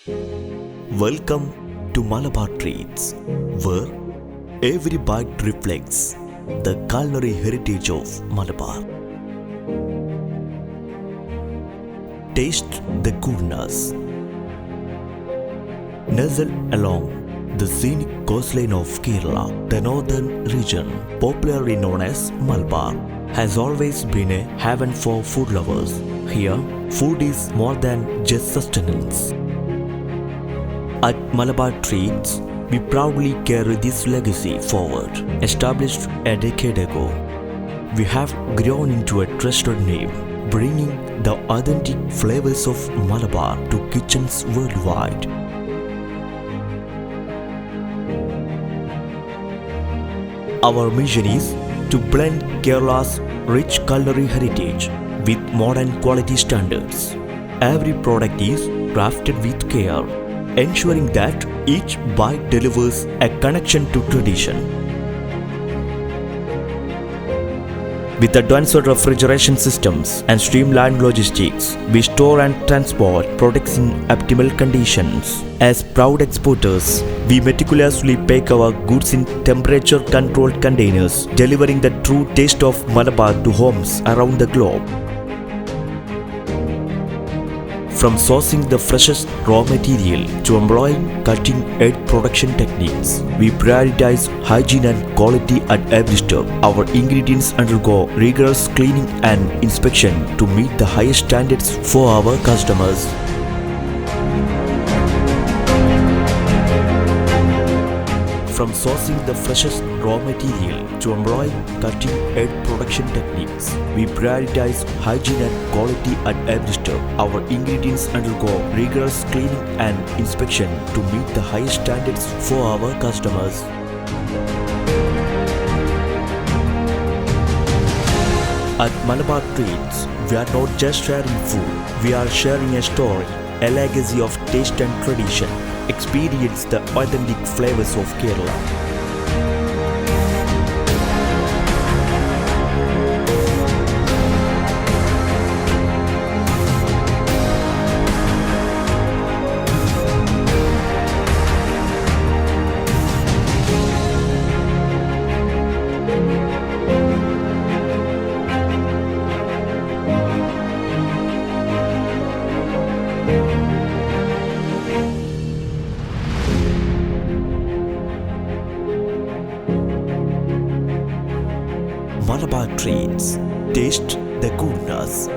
Welcome to Malabar Treats, where every bite reflects the culinary heritage of Malabar. Taste the goodness. Nestled along the scenic coastline of Kerala, the northern region, popularly known as Malabar, has always been a haven for food lovers. Here, food is more than just sustenance. At Malabar Treats, we proudly carry this legacy forward. Established a decade ago, we have grown into a trusted name, bringing the authentic flavors of Malabar to kitchens worldwide. Our mission is to blend Kerala's rich culinary heritage with modern quality standards. Every product is crafted with care, ensuring that each bite delivers a connection to tradition. With advanced refrigeration systems and streamlined logistics, we store and transport products in optimal conditions. As proud exporters, we meticulously pack our goods in temperature-controlled containers, delivering the true taste of Malabar to homes around the globe. From sourcing the freshest raw material to employing cutting-edge production techniques, we prioritize hygiene and quality at every step. Our ingredients undergo rigorous cleaning and inspection to meet the highest standards for our customers. From sourcing the freshest raw material to employing cutting-edge production techniques, we prioritize hygiene and quality at every step. Our ingredients undergo rigorous cleaning and inspection to meet the highest standards for our customers. At Malabar Treats, we are not just sharing food, we are sharing a story, a legacy of taste and tradition. Experience the authentic flavors of Kerala. Malabar Treats. Taste the goodness.